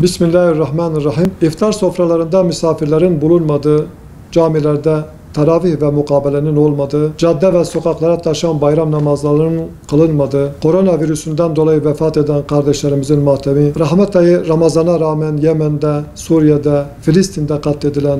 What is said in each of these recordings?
Bismillahirrahmanirrahim. İftar sofralarında misafirlerin bulunmadığı, camilerde teravih ve mukabelenin olmadığı, cadde ve sokaklara taşan bayram namazlarının kılınmadığı, koronavirüsünden dolayı vefat eden kardeşlerimizin matemi, rahmet ayı Ramazan'a rağmen Yemen'de, Suriye'de, Filistin'de katledilen,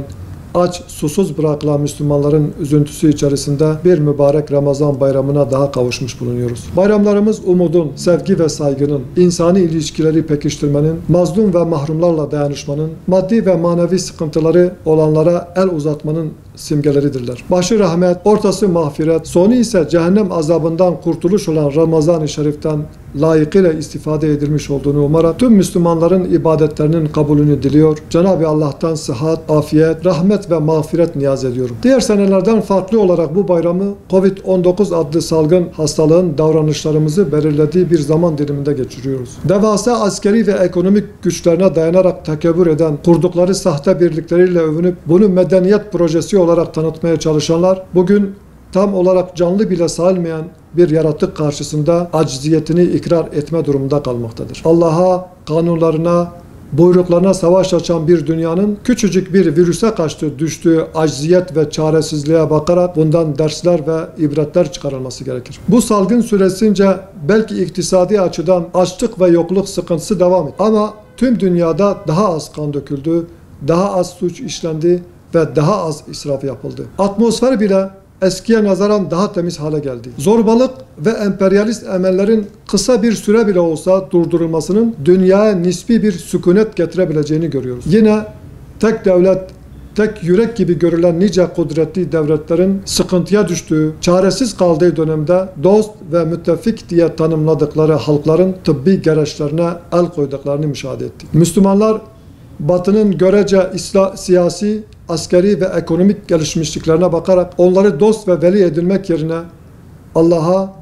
aç, susuz bırakılan Müslümanların üzüntüsü içerisinde bir mübarek Ramazan bayramına daha kavuşmuş bulunuyoruz. Bayramlarımız umudun, sevgi ve saygının, insani ilişkileri pekiştirmenin, mazlum ve mahrumlarla dayanışmanın, maddi ve manevi sıkıntıları olanlara el uzatmanın simgeleridirler. Başı rahmet, ortası mağfiret, sonu ise cehennem azabından kurtuluş olan Ramazan-ı Şerif'ten layıkıyla istifade edilmiş olduğunu umarak tüm Müslümanların ibadetlerinin kabulünü diliyor. Cenab-ı Allah'tan sıhhat, afiyet, rahmet ve mağfiret niyaz ediyorum. Diğer senelerden farklı olarak bu bayramı Covid-19 adlı salgın hastalığın davranışlarımızı belirlediği bir zaman diliminde geçiriyoruz. Devasa askeri ve ekonomik güçlerine dayanarak tekebbür eden, kurdukları sahte birlikleriyle övünüp bunu medeniyet projesi olarak tanıtmaya çalışanlar bugün tam olarak canlı bile sayılmayan bir yaratık karşısında acziyetini ikrar etme durumunda kalmaktadır. Allah'a, kanunlarına, buyruklarına savaş açan bir dünyanın küçücük bir virüse karşı düştüğü acziyet ve çaresizliğe bakarak bundan dersler ve ibretler çıkarılması gerekir. Bu salgın süresince belki iktisadi açıdan açlık ve yokluk sıkıntısı devam etti. Ama tüm dünyada daha az kan döküldü, daha az suç işlendi ve daha az israf yapıldı. Atmosfer bile eskiye nazaran daha temiz hale geldi. Zorbalık ve emperyalist emellerin kısa bir süre bile olsa durdurulmasının dünyaya nispi bir sükunet getirebileceğini görüyoruz. Yine tek devlet, tek yürek gibi görülen nice kudretli devletlerin sıkıntıya düştüğü, çaresiz kaldığı dönemde dost ve müttefik diye tanımladıkları halkların tıbbi gereçlerine el koyduklarını müşahede ettik. Müslümanlar Batı'nın görece siyasi, askeri ve ekonomik gelişmişliklerine bakarak onları dost ve veli edinmek yerine Allah'a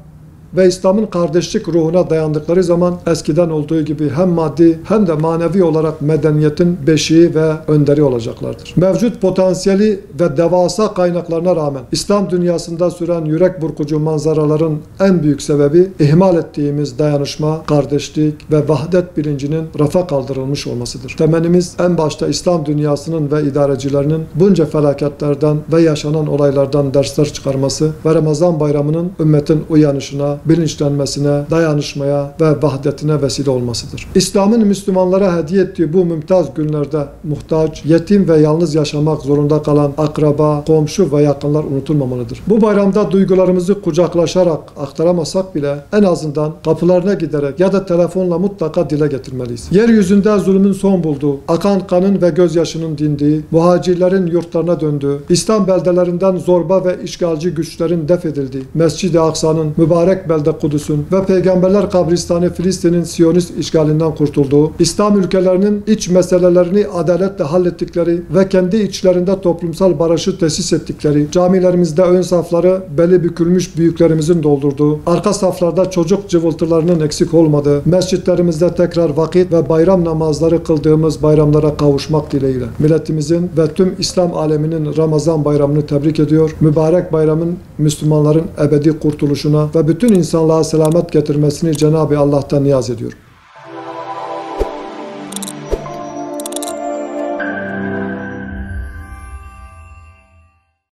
ve İslam'ın kardeşlik ruhuna dayandıkları zaman eskiden olduğu gibi hem maddi hem de manevi olarak medeniyetin beşiği ve önderi olacaklardır. Mevcut potansiyeli ve devasa kaynaklarına rağmen İslam dünyasında süren yürek burkucu manzaraların en büyük sebebi ihmal ettiğimiz dayanışma, kardeşlik ve vahdet bilincinin rafa kaldırılmış olmasıdır. Temennimiz en başta İslam dünyasının ve idarecilerinin bunca felaketlerden ve yaşanan olaylardan dersler çıkarması ve Ramazan bayramının ümmetin uyanışına, bilinçlenmesine, dayanışmaya ve vahdetine vesile olmasıdır. İslam'ın Müslümanlara hediye ettiği bu mümtaz günlerde muhtaç, yetim ve yalnız yaşamak zorunda kalan akraba, komşu ve yakınlar unutulmamalıdır. Bu bayramda duygularımızı kucaklaşarak aktaramasak bile en azından kapılarına giderek ya da telefonla mutlaka dile getirmeliyiz. Yeryüzünde zulmün son bulduğu, akan kanın ve gözyaşının dindiği, muhacirlerin yurtlarına döndüğü, İslam beldelerinden zorba ve işgalci güçlerin def edildiği, Mescid-i Aksa'nın mübarek belde Kudüs'ün ve Peygamberler Kabristanı Filistin'in Siyonist işgalinden kurtulduğu, İslam ülkelerinin iç meselelerini adaletle hallettikleri ve kendi içlerinde toplumsal barışı tesis ettikleri, camilerimizde ön safları beli bükülmüş büyüklerimizin doldurduğu, arka saflarda çocuk cıvıltılarının eksik olmadığı, mescitlerimizde tekrar vakit ve bayram namazları kıldığımız bayramlara kavuşmak dileğiyle milletimizin ve tüm İslam aleminin Ramazan bayramını tebrik ediyor. Mübarek bayramın Müslümanların ebedi kurtuluşuna ve bütün insanlığa selamet getirmesini Cenab-ı Allah'tan niyaz ediyorum.